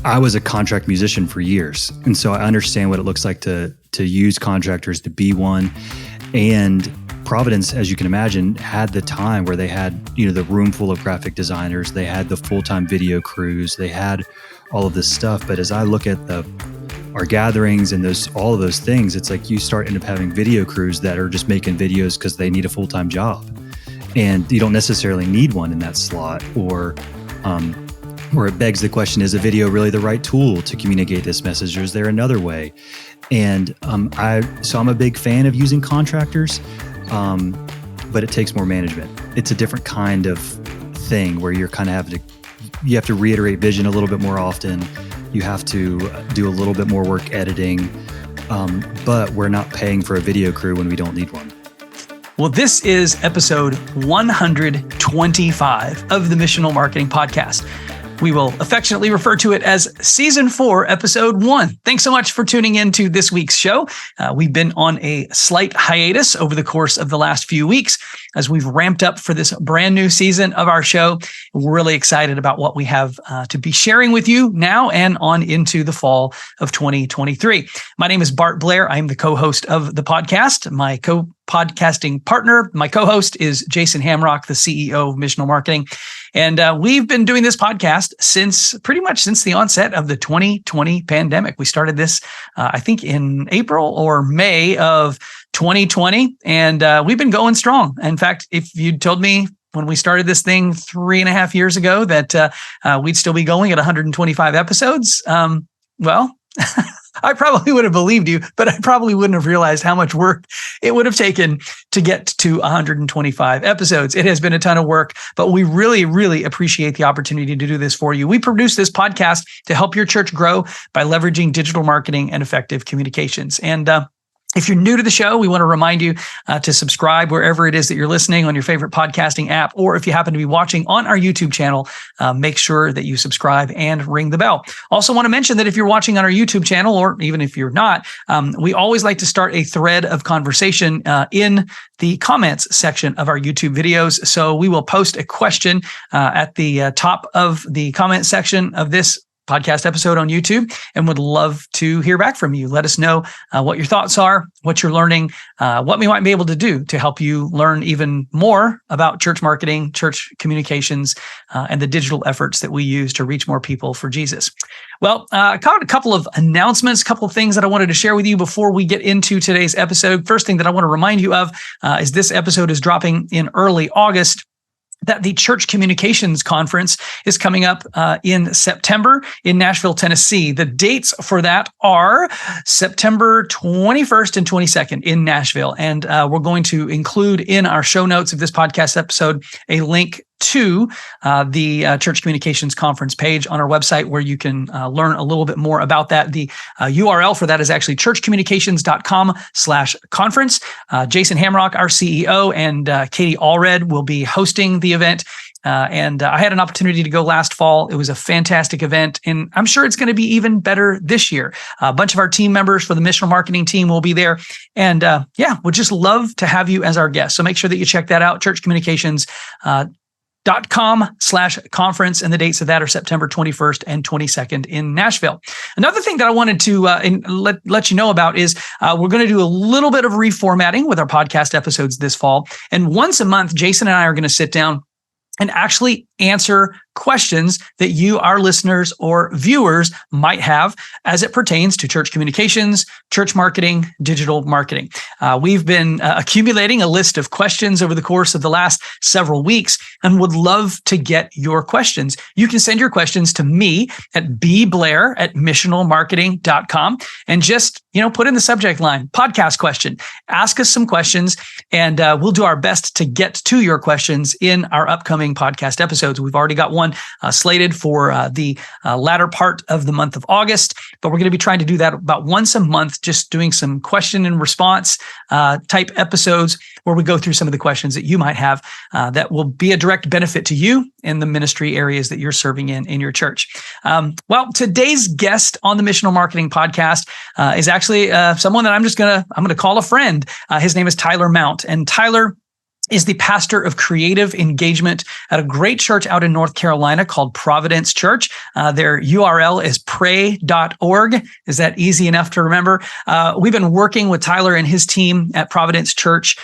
I was a contract musician for years, and so I understand what it looks like to use contractors, to be one. And Providence, as you can imagine, had the time where they had, the room full of graphic designers, they had the full-time video crews, they had all of this stuff. But as I look at our gatherings and all of those things, it's like you end up having video crews that are just making videos because they need a full-time job, and you don't necessarily need one in that slot. Or it begs the question: is a video really the right tool to communicate this message, or is there another way? And I'm a big fan of using contractors, but it takes more management. It's a different kind of thing where you're kind of you have to reiterate vision a little bit more often. You have to do a little bit more work editing, but we're not paying for a video crew when we don't need one. Well, this is episode 125 of the Missional Marketing Podcast. We will affectionately refer to it as Season 4, Episode 1. Thanks so much for tuning in to this week's show. We've been on a slight hiatus over the course of the last few weeks as we've ramped up for this brand new season of our show. We're really excited about what we have to be sharing with you now and on into the fall of 2023. My name is Bart Blair. I'm the co-host of the podcast. My co-podcasting partner, my co-host, is Jason Hamrock, the CEO of Missional Marketing. And we've been doing this podcast pretty much since the onset of the 2020 pandemic. We started this, I think, in April or May of 2020, and we've been going strong. In fact, if you'd told me when we started this thing 3.5 years ago that we'd still be going at 125 episodes, well, I probably would have believed you, but I probably wouldn't have realized how much work it would have taken to get to 125 episodes. It has been a ton of work, but we really, really appreciate the opportunity to do this for you. We produce this podcast to help your church grow by leveraging digital marketing and effective communications. And if you're new to the show, we want to remind you to subscribe wherever it is that you're listening on your favorite podcasting app, or if you happen to be watching on our YouTube channel, make sure that you subscribe and ring the bell. Also want to mention that if you're watching on our YouTube channel, or even if you're not, we always like to start a thread of conversation in the comments section of our YouTube videos. So we will post a question at the top of the comment section of this podcast episode on YouTube, and would love to hear back from you. Let us know what your thoughts are, what you're learning, what we might be able to do to help you learn even more about church marketing, church communications, and the digital efforts that we use to reach more people for Jesus. Well, I got a couple of announcements, a couple of things that I wanted to share with you before we get into today's episode. First thing that I want to remind you of is this episode is dropping in early August, that the Church Communications Conference is coming up in September in Nashville, Tennessee. The dates for that are September 21st and 22nd in Nashville. And we're going to include in our show notes of this podcast episode a link to the Church Communications Conference page on our website, where you can learn a little bit more about that. The URL for that is actually churchcommunications.com/conference. Jason Hamrock, our CEO, and Katie Allred will be hosting the event. And I had an opportunity to go last fall. It was a fantastic event, and I'm sure it's going to be even better this year. A bunch of our team members for the Missional Marketing team will be there. And we'd just love to have you as our guest. So make sure that you check that out, churchcommunications.com/conference, and the dates of that are September 21st and 22nd in Nashville. Another thing that I wanted to let you know about is we're going to do a little bit of reformatting with our podcast episodes this fall. And once a month, Jason and I are going to sit down and actually answer questions that you, our listeners or viewers, might have as it pertains to church communications, church marketing, digital marketing. We've been accumulating a list of questions over the course of the last several weeks and would love to get your questions. You can send your questions to me at bblair@missionalmarketing.com and just, put in the subject line, podcast question. Ask us some questions, and we'll do our best to get to your questions in our upcoming podcast episodes. We've already got one slated for the latter part of the month of August, but we're going to be trying to do that about once a month, just doing some question and response type episodes where we go through some of the questions that you might have that will be a direct benefit to you in the ministry areas that you're serving in your church. Well, today's guest on the Missional Marketing Podcast is actually someone that I'm going to call a friend. His name is Tyler Mount, and Tyler is the pastor of creative engagement at a great church out in North Carolina called Providence Church. Their URL is pray.org. Is that easy enough to remember? We've been working with Tyler and his team at Providence Church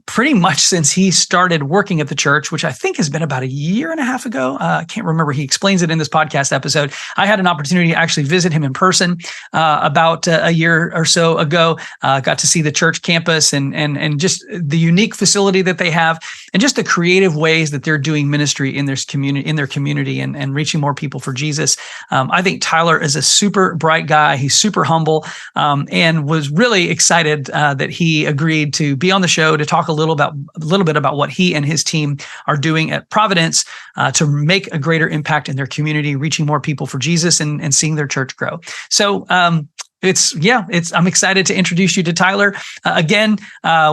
pretty much since he started working at the church, which I think has been about a year and a half ago. I can't remember. He explains it in this podcast episode. I had an opportunity to actually visit him in person about a year or so ago. Got to see the church campus and just the unique facility that they have, and just the creative ways that they're doing ministry in their community and reaching more people for Jesus. I think Tyler is a super bright guy. He's super humble, and was really excited that he agreed to be on the show to talk a little bit about what he and his team are doing at Providence to make a greater impact in their community, reaching more people for Jesus and seeing their church grow. So, I'm excited to introduce you to Tyler. Again,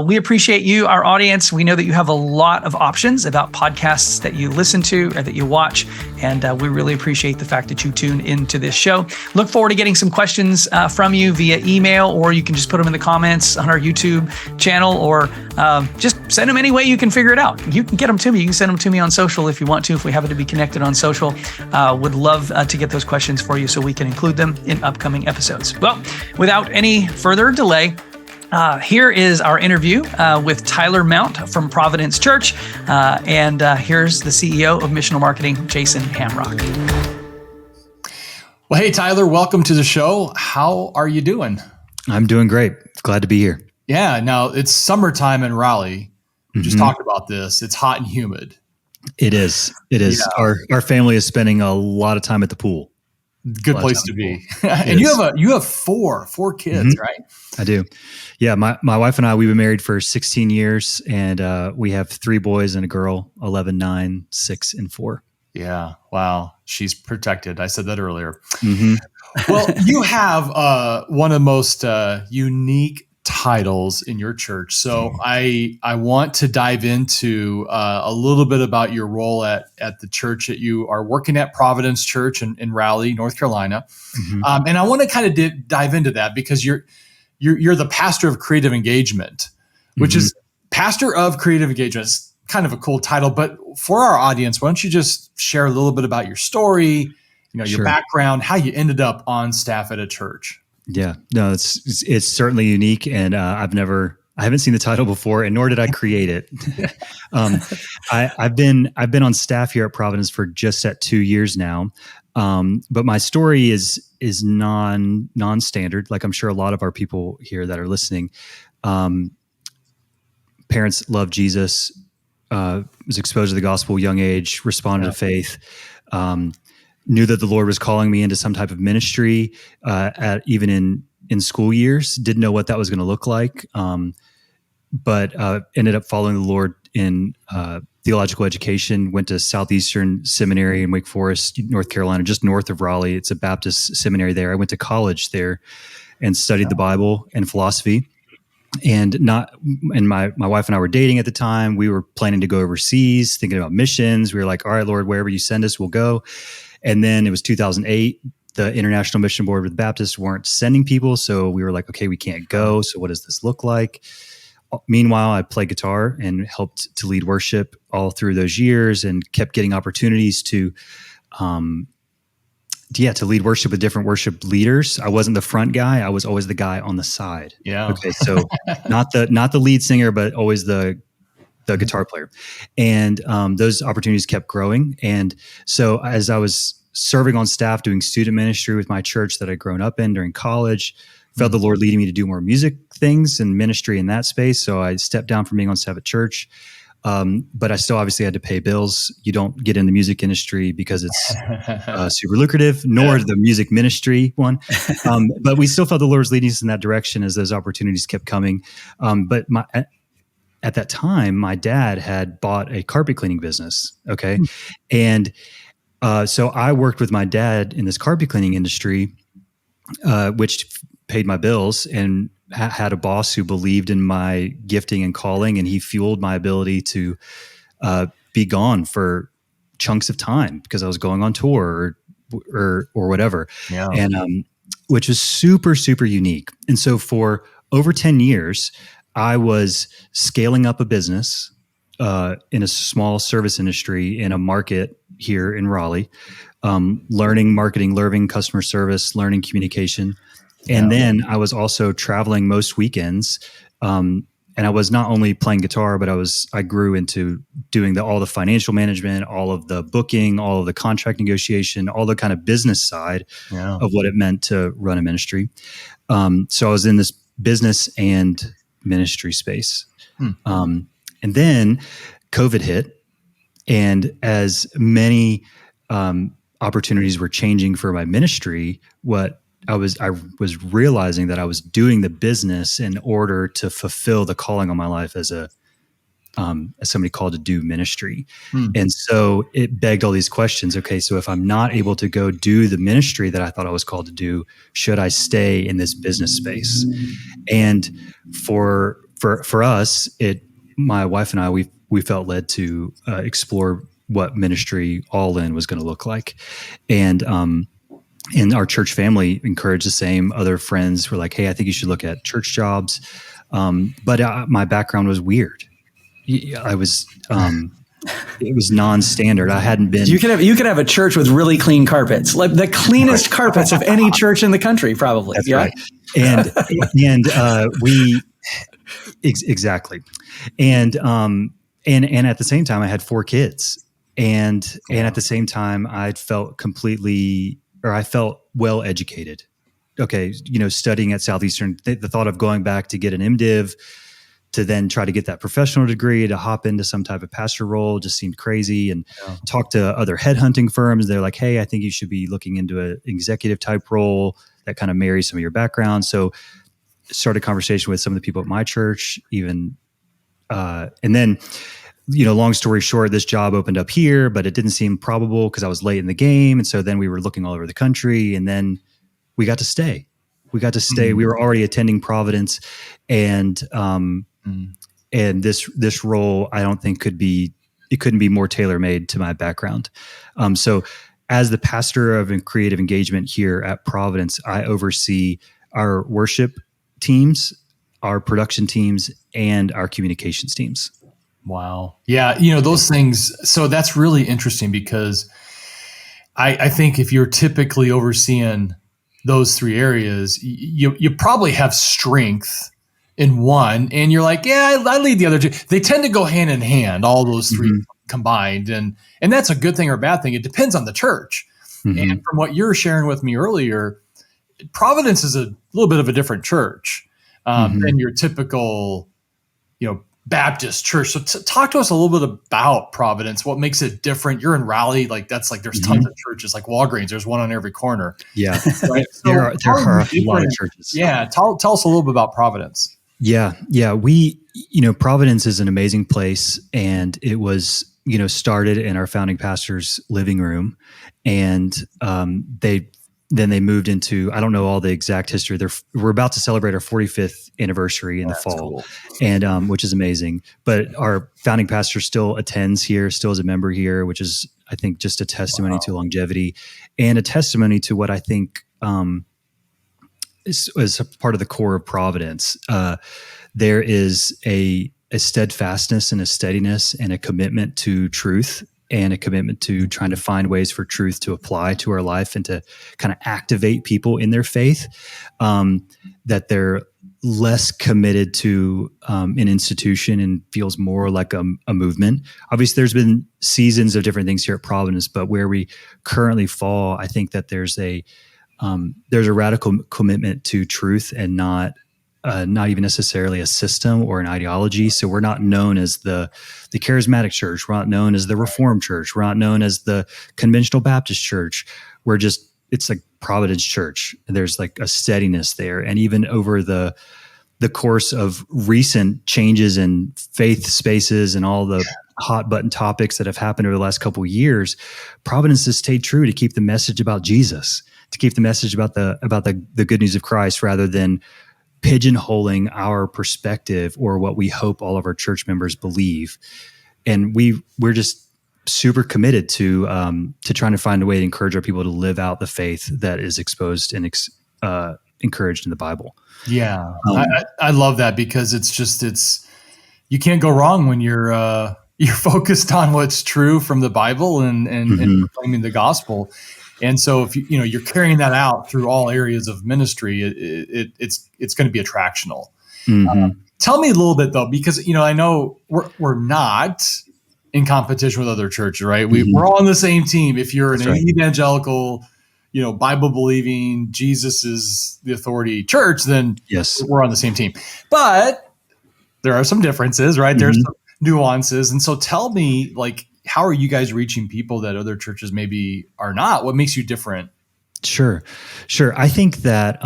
we appreciate you, our audience. We know that you have a lot of options about podcasts that you listen to or that you watch, and we really appreciate the fact that you tune into this show. Look forward to getting some questions from you via email, or you can just put them in the comments on our YouTube channel, or just send them any way you can figure it out. You can get them to me. You can send them to me on social if you want to, if we happen to be connected on social. Would love to get those questions for you so we can include them in upcoming episodes. Well, without any further delay, here is our interview with Tyler Mount from Providence Church. And here's the CEO of Missional Marketing, Jason Hamrock. Well, hey, Tyler, welcome to the show. How are you doing? I'm doing great. Glad to be here. Yeah. Now, it's summertime in Raleigh. We just talked about this. It's hot and humid. It is. It is. Yeah. Our family is spending a lot of time at the pool. Good place to be. And you have four kids, right? I do. Yeah. My wife and I, we've been married for 16 years, and we have 3 boys and a girl, 11, 9, 6, and 4. Yeah. Wow. She's protected. I said that earlier. Well, you have one of the most unique titles in your church. So I want to dive into a little bit about your role at the church that you are working at, Providence Church in Raleigh, North Carolina. And I want to kind of dive into that because you're the pastor of creative engagement, which is pastor of creative engagement. It's kind of a cool title, but for our audience, why don't you just share a little bit about your story, your background, how you ended up on staff at a church? Yeah, no, it's certainly unique, and I haven't seen the title before, and nor did I create it. I've been on staff here at Providence for just at 2 years now, but my story is non-standard. Like I'm sure a lot of our people here that are listening, parents love Jesus, was exposed to the gospel young age, responded to faith. Knew that the Lord was calling me into some type of ministry, even in school years. Didn't know what that was going to look like, but ended up following the Lord in theological education. Went to Southeastern Seminary in Wake Forest, North Carolina, just north of Raleigh. It's a Baptist seminary there. I went to college there and studied the Bible and philosophy. And my wife and I were dating at the time. We were planning to go overseas, thinking about missions. We were like, all right, Lord, wherever you send us, we'll go. And then it was 2008. The International Mission Board with the Baptists weren't sending people. So we were like, okay, we can't go. So what does this look like? Meanwhile, I played guitar and helped to lead worship all through those years and kept getting opportunities to lead worship with different worship leaders. I wasn't the front guy. I was always the guy on the side. Yeah. Okay. So not the lead singer, but always the guitar player. And those opportunities kept growing. And so as I was serving on staff doing student ministry with my church that I'd grown up in during college, felt the Lord leading me to do more music things and ministry in that space. So I stepped down from being on staff at church. But I still obviously had to pay bills. You don't get in the music industry because it's super lucrative, nor the music ministry one. But we still felt the Lord was leading us in that direction as those opportunities kept coming. But at that time, my dad had bought a carpet cleaning business. Okay. And so I worked with my dad in this carpet cleaning industry, which paid my bills, and had a boss who believed in my gifting and calling, and he fueled my ability to be gone for chunks of time because I was going on tour or whatever. Yeah. And which was super, super unique. And so for over 10 years, I was scaling up a business in a small service industry in a market here in Raleigh, learning marketing, learning customer service, learning communication. And then I was also traveling most weekends. And I was not only playing guitar, but I grew into doing all the financial management, all of the booking, all of the contract negotiation, all the kind of business side of what it meant to run a ministry. So I was in this business and ministry space. And then COVID hit. And as many opportunities were changing for my ministry, I was realizing that I was doing the business in order to fulfill the calling on my life as somebody called to do ministry. And so it begged all these questions. Okay, so if I'm not able to go do the ministry that I thought I was called to do, should I stay in this business space? And for us, my wife and I, we felt led to explore what ministry all in was going to look like. And our church family encouraged the same. Other friends were like, hey, I think you should look at church jobs. But my background was weird. It was non-standard. I hadn't been. You could have a church with really clean carpets, like the cleanest carpets of any church in the country, probably. That's right. And we exactly. And at the same time, I had 4 kids, and at the same time, I felt well educated. Okay, studying at Southeastern, the thought of going back to get an MDiv, to then try to get that professional degree, to hop into some type of pastor role just seemed crazy. And talk to other headhunting firms. They're like, hey, I think you should be looking into an executive type role that kind of marries some of your background. So started a conversation with some of the people at my church, even, and then, long story short, this job opened up here, but it didn't seem probable because I was late in the game. And so then we were looking all over the country, and then we got to stay. We were already attending Providence, and this role, I don't think couldn't be more tailor-made to my background. So as the pastor of creative engagement here at Providence, I oversee our worship teams, our production teams, and our communications teams. Wow. Yeah. Those things. So that's really interesting, because I think if you're typically overseeing those 3 areas, you probably have strength in one, and you're like, yeah, I lead the other 2. They tend to go hand in hand, all those 3 combined. And that's a good thing or a bad thing. It depends on the church. And from what you're sharing with me earlier, Providence is a little bit of a different church than your typical, Baptist church. So talk to us a little bit about Providence. What makes it different? You're in Raleigh, there's tons of churches, like Walgreens. There's one on every corner. Yeah, right. So there are a lot of churches. Yeah, tell us a little bit about Providence. Yeah. We, Providence is an amazing place, and it was, started in our founding pastor's living room, and they moved into, I don't know all the exact history. We're about to celebrate our 45th anniversary in the fall, cool. And which is amazing. But our founding pastor still attends here, still is a member here, which is, I think, just a testimony to longevity, and a testimony to what I think is a part of the core of Providence. There is a steadfastness and a steadiness and a commitment to truth, and a commitment to trying to find ways for truth to apply to our life and to kind of activate people in their faith, that they're less committed to an institution and feels more like a movement. Obviously, there's been seasons of different things here at Providence, but where we currently fall, I think that there's a radical commitment to truth, and not even necessarily a system or an ideology. So we're not known as the charismatic church. We're not known as the Reformed church. We're not known as the conventional Baptist church. It's like Providence Church. There's like a steadiness there. And even over the course of recent changes in faith spaces and all the hot button topics that have happened over the last couple of years, Providence has stayed true to keep the message about Jesus, to keep the message about the good news of Christ, rather than pigeonholing our perspective or what we hope all of our church members believe. And we're just super committed to trying to find a way to encourage our people to live out the faith that is exposed and encouraged in the Bible. Yeah. I love that, because you can't go wrong when you're you're focused on what's true from the Bible and proclaiming the gospel. And so if you're carrying that out through all areas of ministry, it's going to be attractional. Tell me a little bit though, because I know we're not in competition with other churches, right? We're all on the same team. If you're an evangelical, Bible believing, Jesus is the authority church, then yes, we're on the same team. But there are some differences, right? There's some nuances. And so tell me, like, how are you guys reaching people that other churches maybe are not? What makes you different? Sure. I think that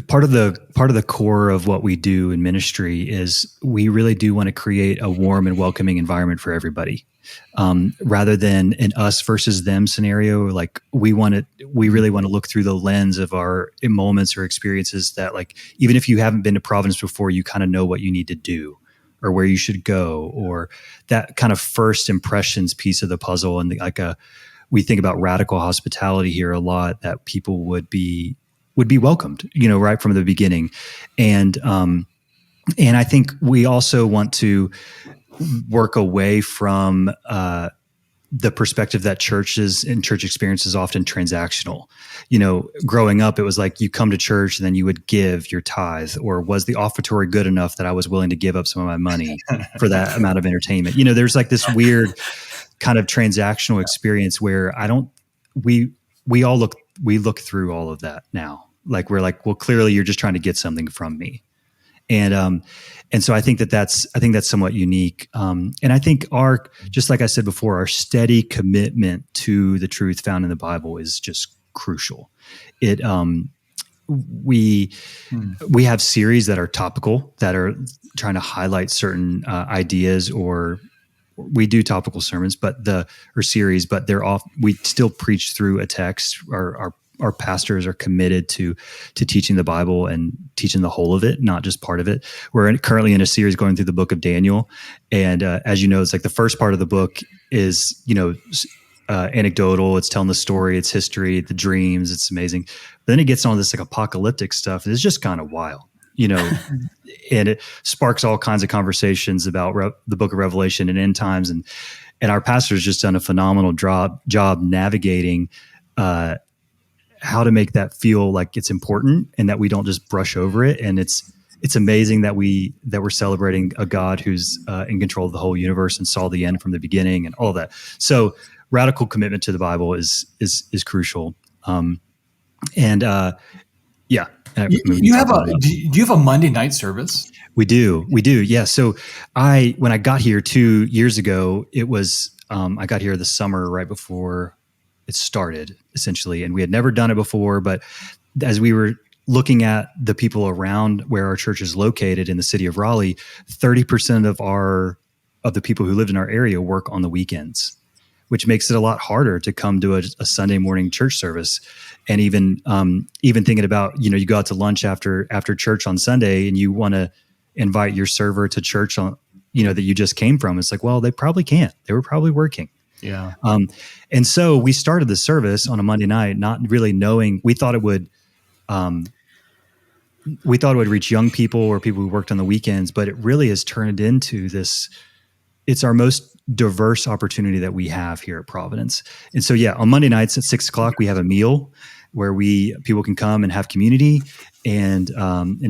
part of the core of what we do in ministry is we really do want to create a warm and welcoming environment for everybody, rather than an us versus them scenario. Like we really want to look through the lens of our moments or experiences that, like, even if you haven't been to Providence before, you kind of know what you need to do or where you should go, or that kind of first impressions piece of the puzzle. And we think about radical hospitality here a lot, that people would be welcomed, right from the beginning. And I think we also want to work away from the perspective that churches and church experience is often transactional. Growing up, it was like you come to church and then you would give your tithe, or was the offertory good enough that I was willing to give up some of my money for that amount of entertainment? There's like this weird kind of transactional experience where we look through all of that now. Like we're like, well, clearly you're just trying to get something from me. And so I think that's somewhat unique. And I think just like I said before, our steady commitment to the truth found in the Bible is just crucial. We have series that are topical, that are trying to highlight certain ideas, or we do topical sermons, or series, but we still preach through a text. Our pastors are committed to teaching the Bible and teaching the whole of it, not just part of it. We're currently in a series going through the book of Daniel. And as you know, it's like the first part of the book is, anecdotal. It's telling the story, it's history, the dreams. It's amazing. But then it gets on this like apocalyptic stuff. It's just kind of wild, and it sparks all kinds of conversations about the book of Revelation and end times. And our pastor's just done a phenomenal job navigating how to make that feel like it's important and that we don't just brush over it. And it's amazing that we're celebrating a God who's in control of the whole universe and saw the end from the beginning and all of that. So radical commitment to the Bible is crucial. Do you have a Monday night service? We do. Yeah. So when I got here 2 years ago, it was, I got here the summer right before it started, essentially. And we had never done it before, but as we were looking at the people around where our church is located in the city of Raleigh, 30% of the people who lived in our area work on the weekends, which makes it a lot harder to come to a Sunday morning church service. And even thinking about, you go out to lunch after church on Sunday and you want to invite your server to church on, that you just came from. It's like, well, they probably can't. They were probably working. Yeah. And so we started the service on a Monday night, not really knowing. We thought it would reach young people or people who worked on the weekends, but it really has turned into this. It's our most diverse opportunity that we have here at Providence. And so, on Monday nights at 6:00, we have a meal where people can come and have community and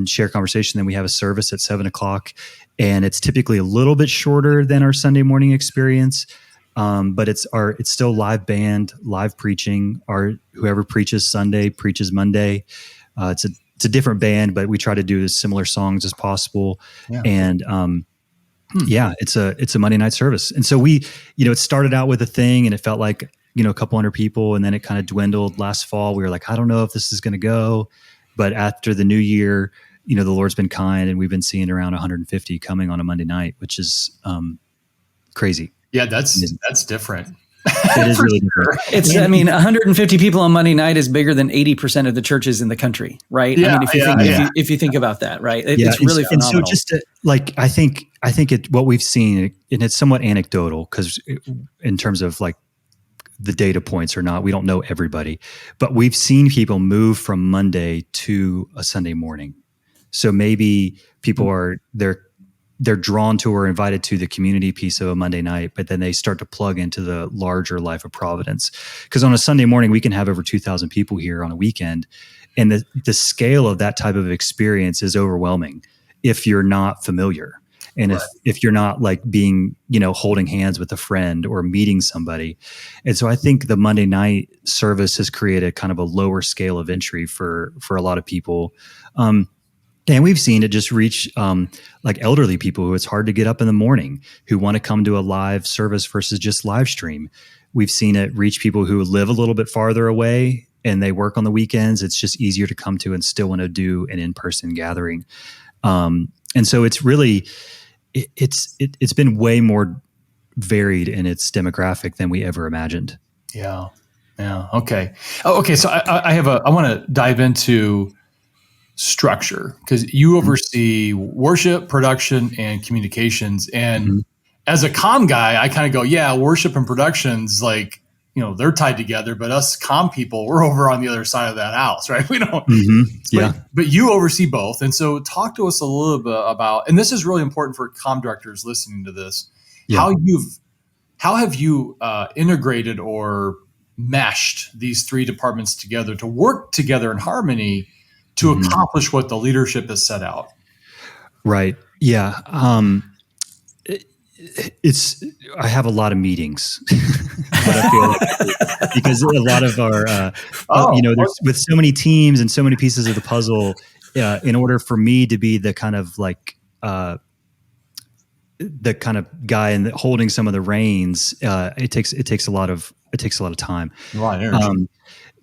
share conversation. Then we have a service at 7:00, and it's typically a little bit shorter than our Sunday morning experience. But it's still live band, live preaching. Whoever preaches Sunday preaches Monday. It's a different band, but we try to do as similar songs as possible. Yeah. And it's a Monday night service. And so we, it started out with a thing, and it felt like a couple hundred people, and then it kind of dwindled. Last fall, we were like, I don't know if this is going to go, but after the new year, the Lord's been kind, and we've been seeing around 150 coming on a Monday night, which is crazy. Yeah, that's different. It is really different. 150 people on Monday night is bigger than 80% of the churches in the country, right? Yeah, if you think about that, right? It's really phenomenal. And so just I think what we've seen, and it's somewhat anecdotal because in terms of like the data points or not, we don't know everybody, but we've seen people move from Monday to a Sunday morning. So maybe people they're drawn to or invited to the community piece of a Monday night, but then they start to plug into the larger life of Providence. Because on a Sunday morning, we can have over 2,000 people here on a weekend. And the scale of that type of experience is overwhelming if you're not familiar. And if you're not like being, holding hands with a friend or meeting somebody. And so I think the Monday night service has created kind of a lower scale of entry for a lot of people. And we've seen it just reach like elderly people who it's hard to get up in the morning, who want to come to a live service versus just live stream. We've seen it reach people who live a little bit farther away and they work on the weekends. It's just easier to come to and still want to do an in-person gathering. And so it's really, it's been way more varied in its demographic than we ever imagined. Yeah. Okay. Okay. So I want to dive into structure, because you oversee worship, production, and communications. And as a comm guy, I kind of go, yeah, worship and productions, like, they're tied together, but us comm people, we're over on the other side of that house, right? We don't, but you oversee both. And so talk to us a little bit about, and this is really important for comm directors listening to this, how have you integrated or meshed these three departments together to work together in harmony to accomplish what the leadership has set out? Right. Yeah. I have a lot of meetings, but I feel like because a lot of our, there's, with so many teams and so many pieces of the puzzle, in order for me to be the kind of like, the kind of guy and holding some of the reins, it takes a lot of time. A lot of energy.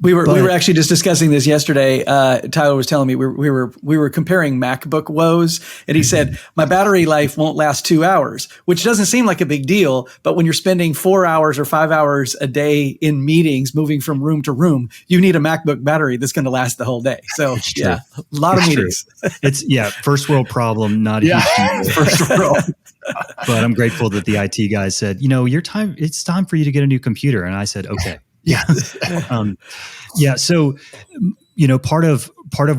We were actually just discussing this yesterday. Tyler was telling me we were comparing MacBook woes, and he said my battery life won't last 2 hours, which doesn't seem like a big deal. But when you're spending 4 hours or 5 hours a day in meetings, moving from room to room, you need a MacBook battery that's going to last the whole day. So a lot of meetings. It's first world problem, not a huge deal. First world. But I'm grateful that the IT guys said, it's time for you to get a new computer, and I said, okay. Yeah. So, part of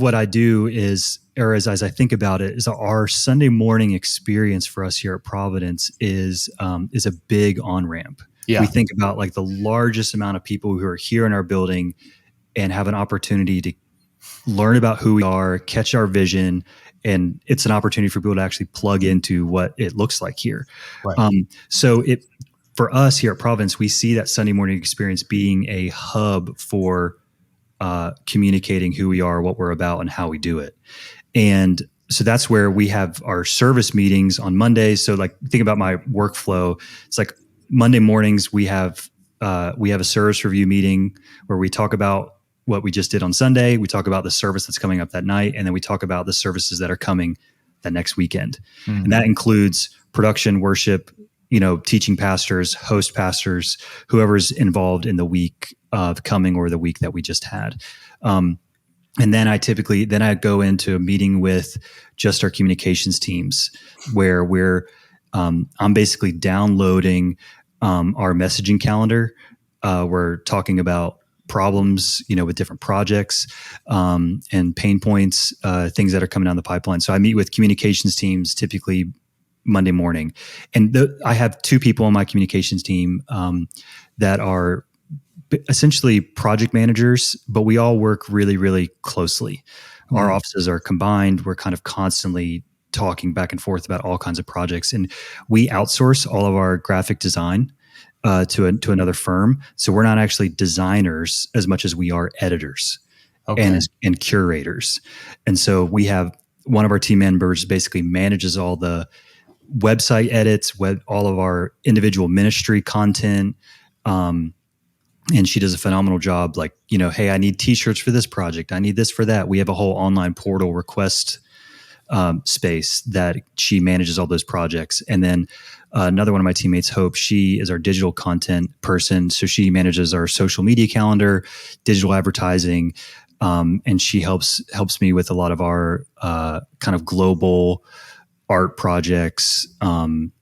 what I do is, or as I think about it, is our Sunday morning experience for us here at Providence is a big on-ramp. Yeah. We think about like the largest amount of people who are here in our building and have an opportunity to learn about who we are, catch our vision, and it's an opportunity for people to actually plug into what it looks like here. Right. For us here at Providence, we see that Sunday morning experience being a hub for communicating who we are, what we're about, and how we do it. And so that's where we have our service meetings on Mondays. So like think about my workflow. It's like Monday mornings we have a service review meeting where we talk about what we just did on Sunday. We talk about the service that's coming up that night, and then we talk about the services that are coming that next weekend. Mm-hmm. And that includes production, worship, teaching pastors, host pastors, whoever's involved in the week of coming or the week that we just had. And then I go into a meeting with just our communications teams where I'm basically downloading our messaging calendar. We're talking about problems, with different projects and pain points, things that are coming down the pipeline. So I meet with communications teams typically Monday morning. And I have two people on my communications team that are essentially project managers, but we all work really, really closely. Mm-hmm. Our offices are combined. We're kind of constantly talking back and forth about all kinds of projects. And we outsource all of our graphic design to another firm. So we're not actually designers as much as we are editors and curators. And so we have one of our team members basically manages all the website edits, all of our individual ministry content. And she does a phenomenal job. Like, hey, I need t-shirts for this project. I need this for that. We have a whole online portal request space that she manages all those projects. And then another one of my teammates, Hope, she is our digital content person. So she manages our social media calendar, digital advertising. And she helps me with a lot of our kind of global art projects. And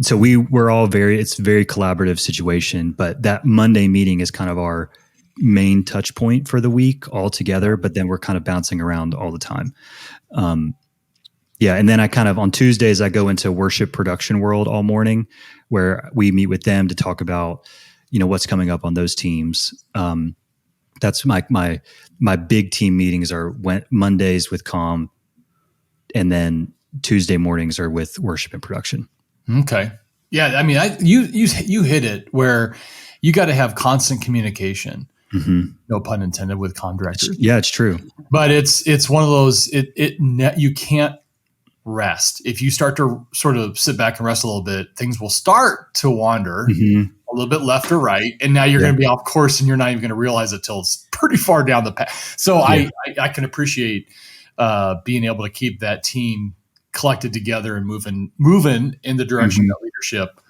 so we're all it's a very collaborative situation, but that Monday meeting is kind of our main touch point for the week all together, but then we're kind of bouncing around all the time. Yeah. And then I kind of on Tuesdays, I go into worship production world all morning where we meet with them to talk about, what's coming up on those teams. That's my big team meetings are Mondays with comm, and then Tuesday mornings are with worship and production. Okay. Yeah. I mean, you hit it where you got to have constant communication. Mm-hmm. No pun intended with contractors. Yeah, it's true. But it's one of those, you can't rest. If you start to sort of sit back and rest a little bit, things will start to wander a little bit left or right. And now you're going to be off course and you're not even going to realize it till it's pretty far down the path. So I can appreciate being able to keep that team collected together and moving in the direction of leadership.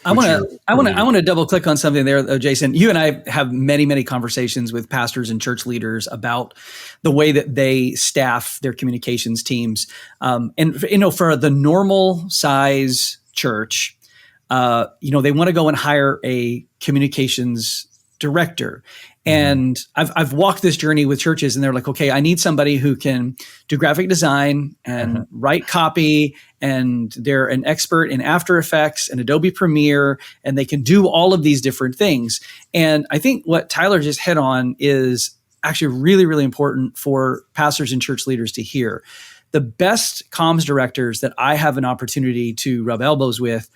I want to double click on something there, though, Jason. You and I have many, many conversations with pastors and church leaders about the way that they staff their communications teams. And for the normal size church, they want to go and hire a communications director. And I've walked this journey with churches, and they're like, okay, I need somebody who can do graphic design and write copy, and they're an expert in After Effects and Adobe Premiere, and they can do all of these different things. And I think what Tyler just hit on is actually really, really important for pastors and church leaders to hear. The best comms directors that I have an opportunity to rub elbows with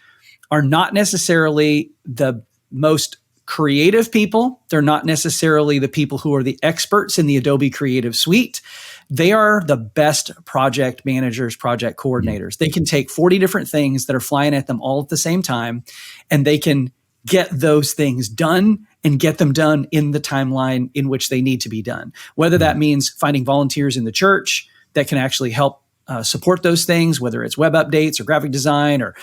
are not necessarily the most creative people. They're not necessarily the people who are the experts in the Adobe Creative Suite. They are the best project managers, project coordinators. They can take 40 different things that are flying at them all at the same time, and they can get those things done and get them done in the timeline in which they need to be done. Whether that means finding volunteers in the church that can actually help support those things, whether it's web updates or graphic design or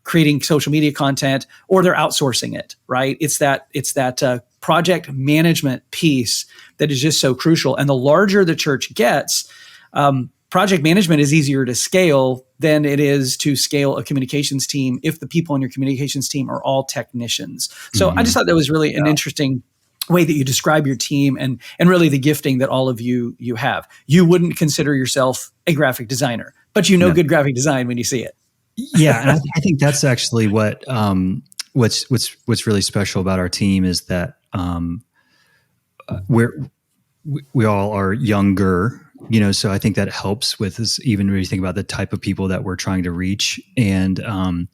creating social media content, or they're outsourcing it, right? It's that project management piece that is just so crucial. And the larger the church gets, project management is easier to scale than it is to scale a communications team if the people on your communications team are all technicians. So I just thought that was really an interesting way that you describe your team and really the gifting that all of you have. You wouldn't consider yourself a graphic designer, but good graphic design when you see it. Yeah, and I think that's actually what's really special about our team is that we all are younger, so I think that helps with this, even when you think about the type of people that we're trying to reach, and that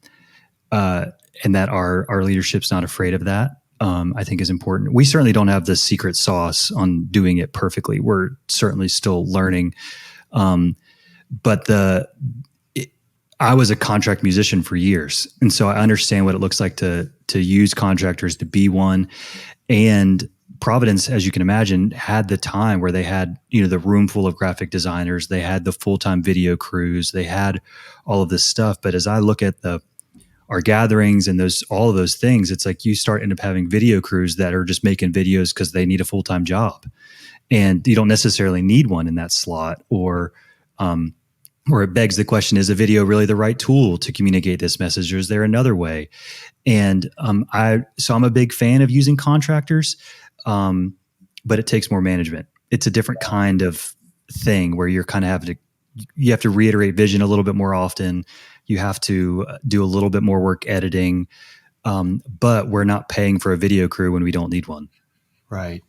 our leadership's not afraid of that. I think is important. We certainly don't have the secret sauce on doing it perfectly. We're certainly still learning. But I was a contract musician for years. And so I understand what it looks like to use contractors to be one. And Providence, as you can imagine, had the time where they had, the room full of graphic designers. They had the full-time video crews. They had all of this stuff. But as I look at our gatherings and all of those things, it's like you end up having video crews that are just making videos because they need a full-time job, and you don't necessarily need one in that slot. Or it begs the question: is a video really the right tool to communicate this message, or is there another way? And I'm a big fan of using contractors, but it takes more management. It's a different kind of thing where you're kind of you have to reiterate vision a little bit more often. You have to do a little bit more work editing, but we're not paying for a video crew when we don't need one. Right.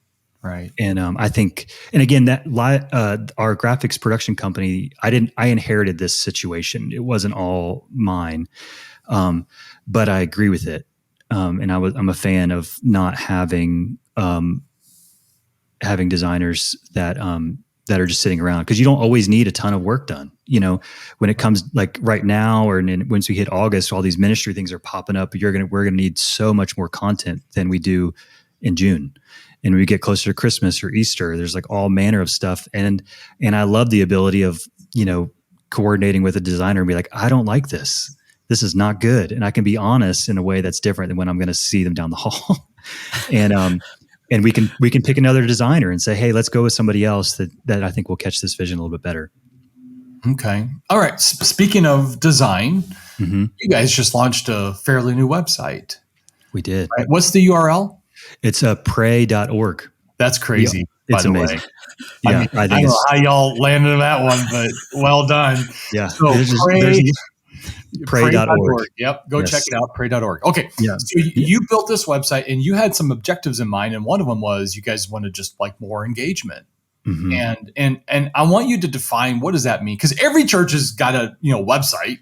And I think, and again, that our graphics production company, I inherited this situation. It wasn't all mine, but I agree with it. And I'm a fan of not having designers that are just sitting around, because you don't always need a ton of work done. When it comes like right now, or once we hit August, all these ministry things are popping up. We're going to need so much more content than we do in June. And when we get closer to Christmas or Easter, there's like all manner of stuff. And I love the ability of, coordinating with a designer and be like, I don't like this. This is not good. And I can be honest in a way that's different than when I'm going to see them down the hall. And we can pick another designer and say, hey, let's go with somebody else that I think will catch this vision a little bit better. Okay. All right. Speaking of design, you guys just launched a fairly new website. We did. Right? What's the URL? It's pray.org. That's crazy. It's amazing. I mean, I don't know how y'all landed on that one, but well done. Yeah. So pray.org. Yep. Go check it out. Pray.org. Okay. Yeah. So you built this website and you had some objectives in mind. And one of them was you guys wanted just like more engagement. Mm-hmm. And I want you to define, what does that mean? Because every church has got a website.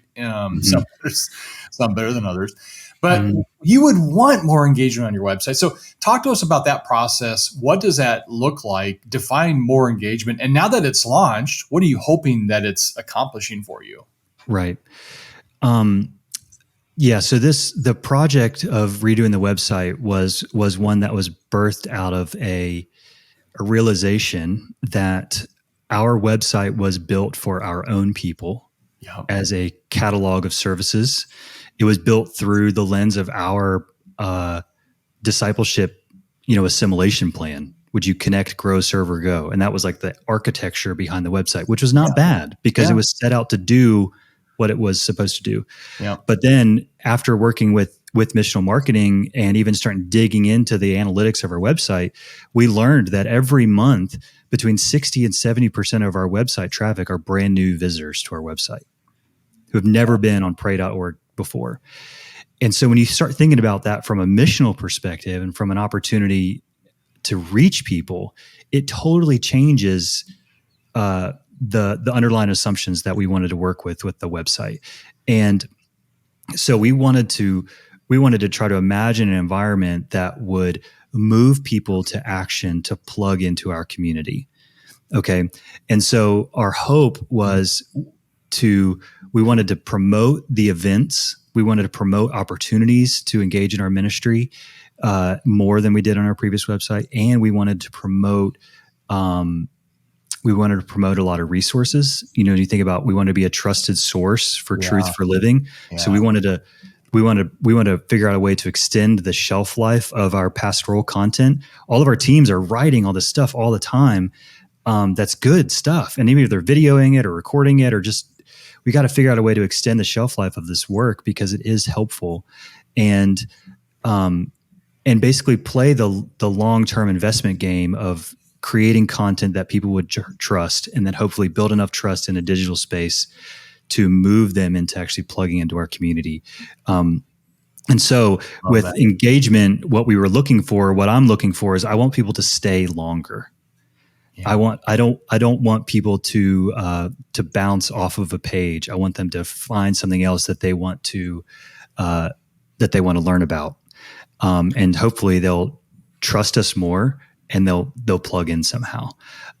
Some better than others. But you would want more engagement on your website. So talk to us about that process. What does that look like? Define more engagement. And now that it's launched, what are you hoping that it's accomplishing for you? Right. So the project of redoing the website was one that was birthed out of a realization that our website was built for our own people as a catalog of services. It was built through the lens of our discipleship, assimilation plan. Would you connect, grow, serve, or go? And that was like the architecture behind the website, which was not bad because it was set out to do what it was supposed to do. Yeah. But then after working with Missional Marketing and even starting digging into the analytics of our website, we learned that every month between 60 and 70% of our website traffic are brand new visitors to our website who have never been on pray.org before. And so when you start thinking about that from a missional perspective and from an opportunity to reach people, it totally changes the underlying assumptions that we wanted to work with the website. And so we wanted to try to imagine an environment that would move people to action to plug into our community. Okay. And so our hope was we wanted to promote the events. We wanted to promote opportunities to engage in our ministry more than we did on our previous website. And we wanted to promote a lot of resources. You think about, we want to be a trusted source for truth for living. Yeah. So we want to figure out a way to extend the shelf life of our pastoral content. All of our teams are writing all this stuff all the time. That's good stuff. And even if they're videoing it or recording it, or just, we got to figure out a way to extend the shelf life of this work because it is helpful. And basically play the long-term investment game of creating content that people would trust, and then hopefully build enough trust in a digital space to move them into actually plugging into our community. And so with engagement, what I'm looking for is I want people to stay longer. Yeah. I don't want people to bounce off of a page. I want them to find something else that they want to learn about. And hopefully they'll trust us more and they'll plug in somehow.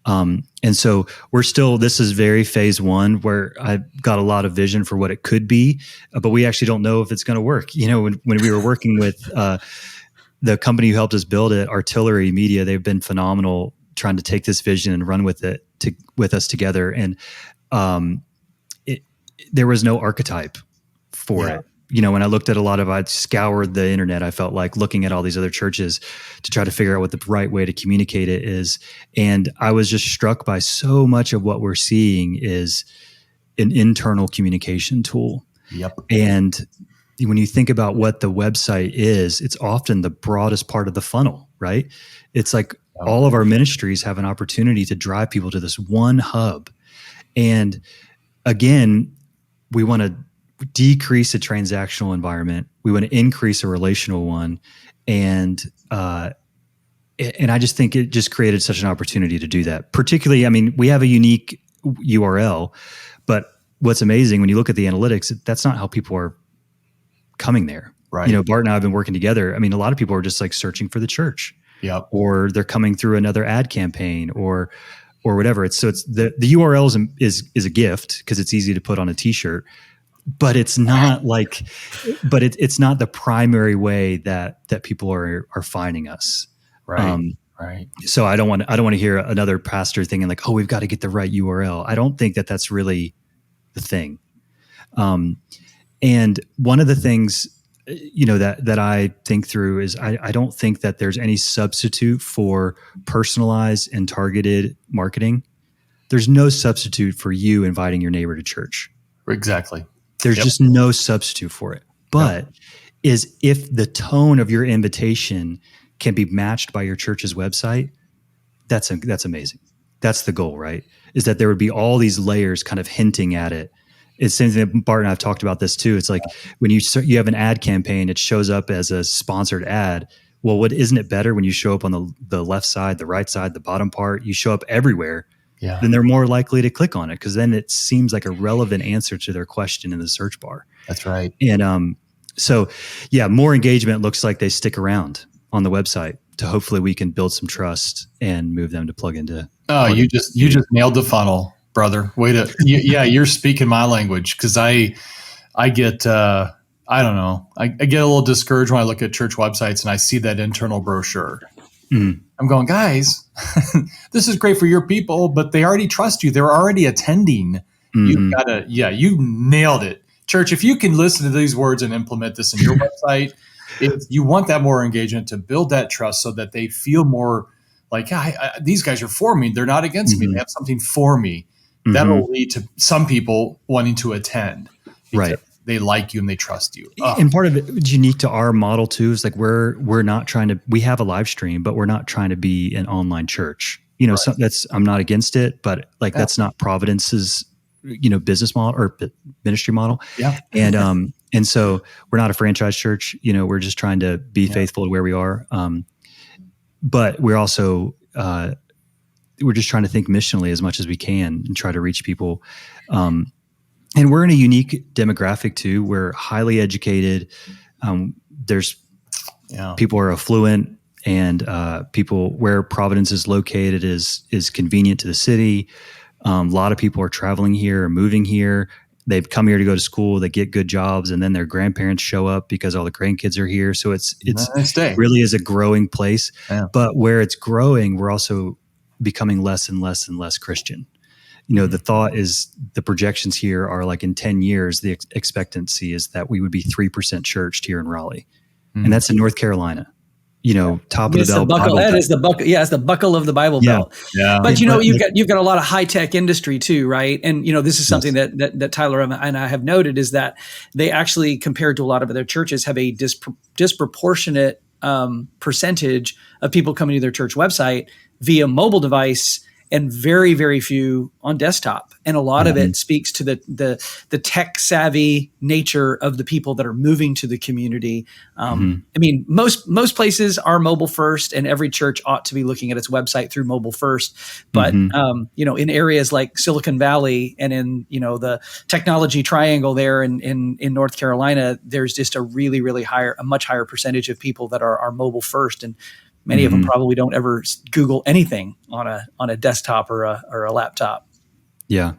And so this is very phase one, where I've got a lot of vision for what it could be, but we actually don't know if it's going to work. When we were working with the company who helped us build it, Artillery Media, they've been phenomenal trying to take this vision and run with it with us together. And there was no archetype for it. When I looked at I scoured the internet, I felt like looking at all these other churches to try to figure out what the right way to communicate it is. And I was just struck by so much of what we're seeing is an internal communication tool. Yep. And when you think about what the website is, it's often the broadest part of the funnel, right? It's like all of our ministries have an opportunity to drive people to this one hub. And again, we want to decrease a transactional environment. We want to increase a relational one. And I just think it just created such an opportunity to do that. Particularly, we have a unique URL, but what's amazing when you look at the analytics, that's not how people are coming there. Right. Bart and I have been working together. A lot of people are just like searching for the church. Yep. Or they're coming through another ad campaign or whatever. It's the URL is a gift because it's easy to put on a t-shirt. But it's not it's not the primary way that people are finding us. Right. Right. So I don't want to hear another pastor thinking like, oh, we've got to get the right URL. I don't think that that's really the thing. And one of the things, that I think through is I don't think that there's any substitute for personalized and targeted marketing. There's no substitute for you inviting your neighbor to church. Exactly. There's just no substitute for it. But is if the tone of your invitation can be matched by your church's website, that's amazing. That's the goal, right? Is that there would be all these layers kind of hinting at it. It's something that Bart and I've talked about this too. It's like when you have an ad campaign, it shows up as a sponsored ad. Well, isn't it better when you show up on the left side, the right side, the bottom part? You show up everywhere. Yeah. Then they're more likely to click on it because then it seems like a relevant answer to their question in the search bar. That's right. And so yeah, more engagement looks like they stick around on the website to hopefully we can build some trust and move them to plug into. Oh, you just nailed the funnel, brother. Way to you're speaking my language because I get I don't know. I get a little discouraged when I look at church websites and I see that internal brochure. I'm going, guys, this is great for your people, but they already trust you. They're already attending. You nailed it. Church, if you can listen to these words and implement this in your website, if you want that more engagement to build that trust so that they feel more like, these guys are for me. They're not against me. They have something for me. That'll lead to some people wanting to attend. Right. They like you and they trust you. And part of it unique to our model too is like we're not trying to. We have a live stream, but we're not trying to be an online church. I'm not against it, but that's not Providence's business model or ministry model. Yeah. And so we're not a franchise church. We're just trying to be faithful to where we are. But we're also we're just trying to think missionally as much as we can and try to reach people. And we're in a unique demographic too. We're highly educated. There's people are affluent, and people where Providence is located is convenient to the city. A lot of people are traveling here or moving here. They've come here to go to school. They get good jobs, and then their grandparents show up because all the grandkids are here. So it's really is a growing place. Yeah. But where it's growing, we're also becoming less and less and less Christian. The thought is the projections here are like in 10 years, the expectancy is that we would be 3% churched here in Raleigh. And that's in North Carolina, top of the bell. That is the buckle. Yeah. It's the buckle of the Bible belt. Yeah. But you've got a lot of high tech industry too, right? And, this is something that Tyler and I have noted is that they actually, compared to a lot of other churches, have a disproportionate percentage of people coming to their church website via mobile device and very, very few on desktop. And a lot of it speaks to the tech savvy nature of the people that are moving to the community. I mean, most places are mobile first, and every church ought to be looking at its website through mobile first. But in areas like Silicon Valley and in the technology triangle there in North Carolina, there's just a really, really a much higher percentage of people that are mobile first, and many of them probably don't ever Google anything on a desktop or a laptop. Yeah.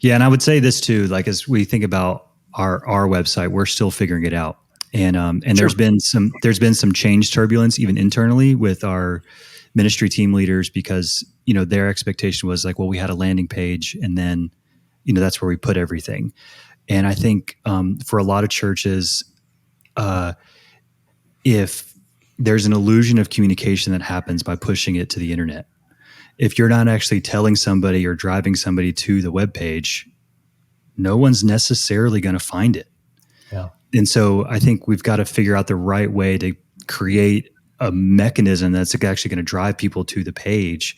Yeah. And I would say this too, like, as we think about our website, we're still figuring it out. And there's been some change turbulence even internally with our ministry team leaders, because, their expectation was like, well, we had a landing page and then, that's where we put everything. And I think, for a lot of churches, if there's an illusion of communication that happens by pushing it to the internet. If you're not actually telling somebody or driving somebody to the webpage, no one's necessarily going to find it. Yeah. And so I think we've got to figure out the right way to create a mechanism that's actually going to drive people to the page.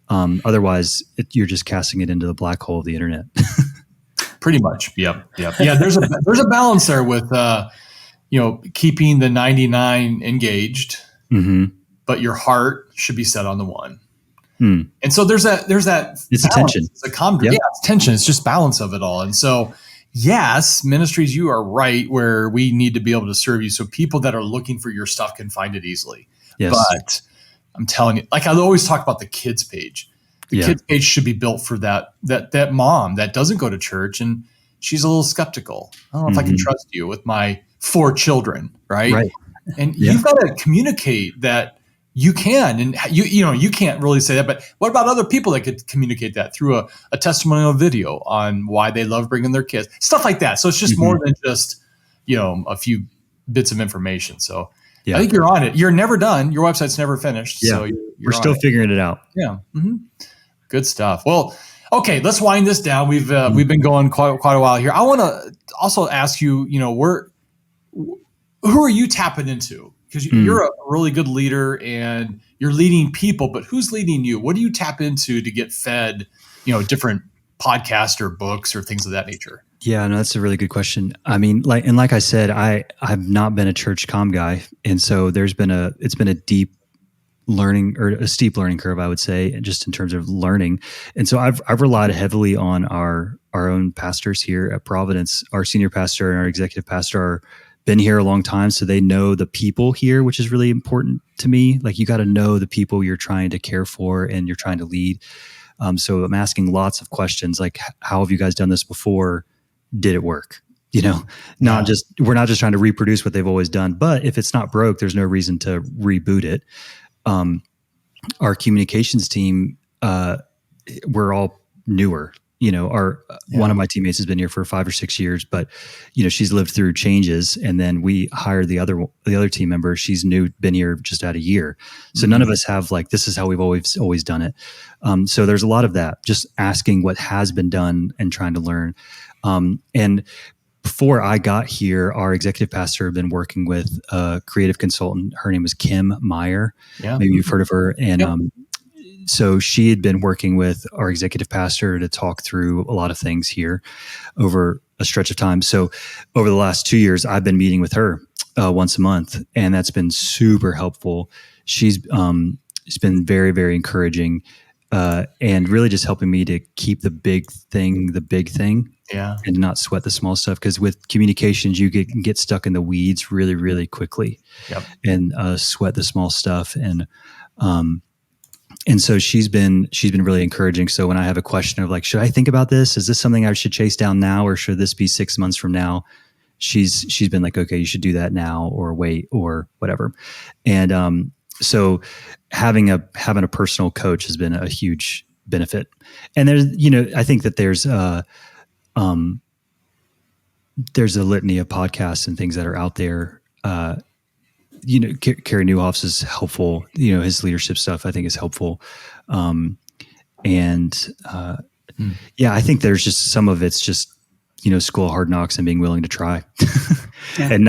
Otherwise, you're just casting it into the black hole of the internet. Pretty much. Yep. Yeah. There's a balance there with, keeping the 99 engaged, but your heart should be set on the one. And so there's that. It's a tension. It's it's tension. It's just balance of it all. And so, yes, ministries, you are right where we need to be able to serve you, so people that are looking for your stuff can find it easily. Yes. But I'm telling you, like I always talk about the kids page. The kids page should be built for that mom that doesn't go to church and she's a little skeptical. I don't know if I can trust you with my 4 children, right? And you've got to communicate that you can, and you can't really say that, but what about other people that could communicate that through a testimonial video on why they love bringing their kids, stuff like that. So it's just more than just, a few bits of information. So I think you're on it. You're never done. Your website's never finished. Yeah. So we're still figuring it out. Yeah. Good stuff. Well, okay, let's wind this down. We've been going quite a while here. I want to also ask you, who are you tapping into Because you're a really good leader and you're leading people, but who's leading you? What do you tap into to get fed, different podcasts or books or things of that nature? Yeah, no, that's a really good question. I mean, like I said, I've not been a church comm guy. And so it's been a deep learning, or a steep learning curve, I would say, just in terms of learning. And so I've relied heavily on our own pastors here at Providence. Our senior pastor and our executive pastor are been here a long time, so they know the people here, which is really important to me. Like, you got to know the people you're trying to care for and you're trying to lead. So I'm asking lots of questions, like, how have you guys done this before? Did it work? We're not just trying to reproduce what they've always done, but if it's not broke, there's no reason to reboot it. Our communications team, we're all newer. One of my teammates has been here for 5 or 6 years, but she's lived through changes. And then we hired the other team member. She's new, been here just out a year. So none of us have this is how we've always done it. So there's a lot of that, just asking what has been done and trying to learn. And before I got here, our executive pastor had been working with a creative consultant. Her name was Kim Meyer. Yeah. Maybe you've heard of her. And, so she had been working with our executive pastor to talk through a lot of things here over a stretch of time. So over the last 2 years, I've been meeting with her once a month, and that's been super helpful. She's been very, very encouraging, and really just helping me to keep the big thing, and not sweat the small stuff. Because with communications, you can get stuck in the weeds really, really quickly, and sweat the small stuff. And so she's been really encouraging. So when I have a question of should I think about this? Is this something I should chase down now, or should this be 6 months from now? She's been like, okay, you should do that now, or wait, or whatever. And so having a personal coach has been a huge benefit. And there's I think that there's a litany of podcasts and things that are out there. Carey Nieuwhof's is helpful. His leadership stuff I think is helpful. I think there's just some of it's just, School of Hard Knocks and being willing to try and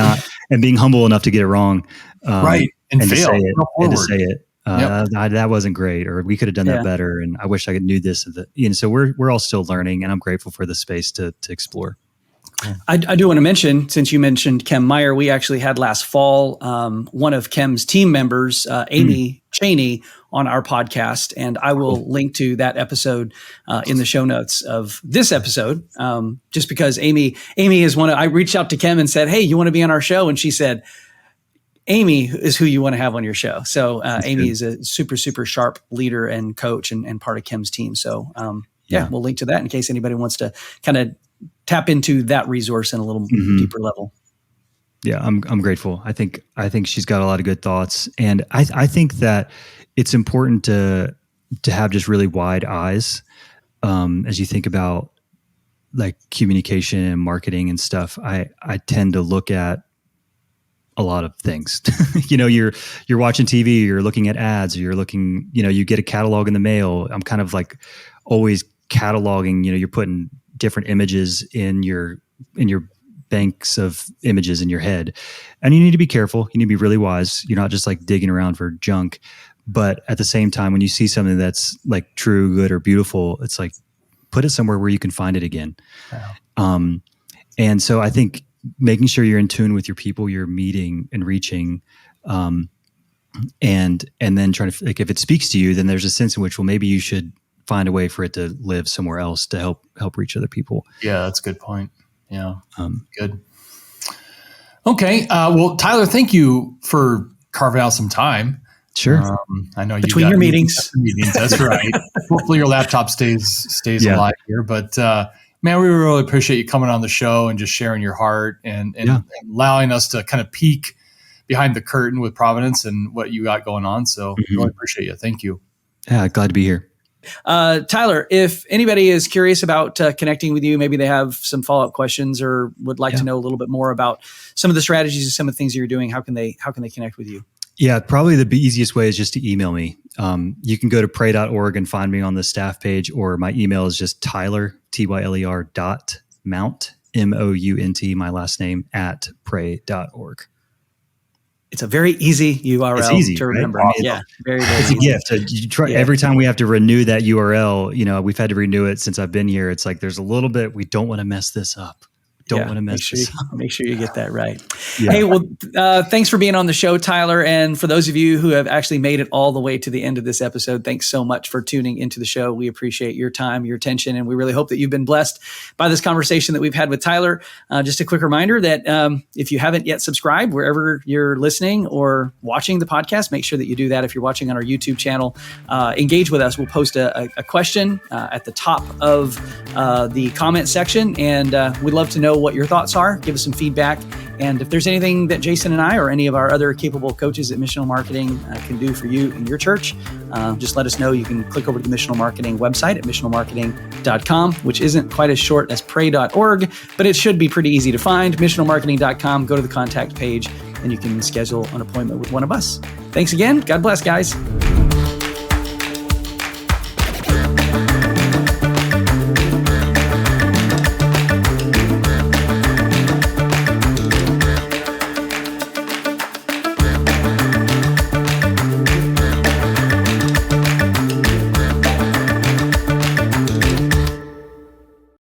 being humble enough to get it wrong. Right. And fail. To say it. That wasn't great, or we could have done that better. And I wish I knew this. So we're all still learning, and I'm grateful for the space to explore. I do want to mention, since you mentioned Kim Meyer, we actually had last fall one of Kim's team members, Amy Cheney, on our podcast, and I will link to that episode in the show notes of this episode. Just because Amy is I reached out to Kim and said, "Hey, you want to be on our show?" And she said, "Amy is who you want to have on your show." So Amy is a super, super sharp leader and coach and part of Kim's team. So we'll link to that in case anybody wants to kind of tap into that resource in a little deeper level. Yeah, I'm grateful. I think she's got a lot of good thoughts, and I think that it's important to have just really wide eyes as you think about communication and marketing and stuff. I tend to look at a lot of things. You're watching TV, you're looking at ads, or you're looking, you get a catalog in the mail. I'm kind of always cataloging. You're putting different images in your banks of images in your head, and you need to be careful. You need to be really wise. You're not just digging around for junk, but at the same time, when you see something that's true, good, or beautiful, it's put it somewhere where you can find it again. Wow. And so I think making sure you're in tune with your people you're meeting and reaching, and then trying to if it speaks to you, then there's a sense in which, well, maybe you should find a way for it to live somewhere else to help reach other people. Yeah, that's a good point. Yeah. Good. Okay. Well, Tyler, thank you for carving out some time. Sure. I know between your meetings. That's right. Hopefully your laptop stays alive here, but, man, we really appreciate you coming on the show and just sharing your heart and allowing us to kind of peek behind the curtain with Providence and what you got going on. So really appreciate you. Thank you. Yeah. Glad to be here. Tyler, if anybody is curious about connecting with you, maybe they have some follow-up questions or would like to know a little bit more about some of the strategies and some of the things that you're doing, how can they connect with you? Yeah, probably the easiest way is just to email me. You can go to pray.org and find me on the staff page, or my email is just Tyler, Tyler, .mount, MOUNT, my last name, @pray.org. It's a very easy URL It's easy, to right? remember. I mean, Yeah, very, very it's a easy. gift. You try, every time we have to renew that URL, we've had to renew it since I've been here. It's like there's a little bit, we don't want to mess this up. Don't want to mess this up. Make sure you get that right. Yeah. Hey, well, thanks for being on the show, Tyler. And for those of you who have actually made it all the way to the end of this episode, thanks so much for tuning into the show. We appreciate your time, your attention, and we really hope that you've been blessed by this conversation that we've had with Tyler. Just a quick reminder that if you haven't yet subscribed, wherever you're listening or watching the podcast, make sure that you do that. If you're watching on our YouTube channel, engage with us. We'll post a question at the top of the comment section, and we'd love to know what your thoughts are. Give us some feedback. And if there's anything that Jason and I or any of our other capable coaches at Missional Marketing can do for you in your church, just let us know. You can click over to the Missional Marketing website at missionalmarketing.com, which isn't quite as short as pray.org, but it should be pretty easy to find. Missionalmarketing.com, go to the contact page, and you can schedule an appointment with one of us. Thanks again. God bless, guys.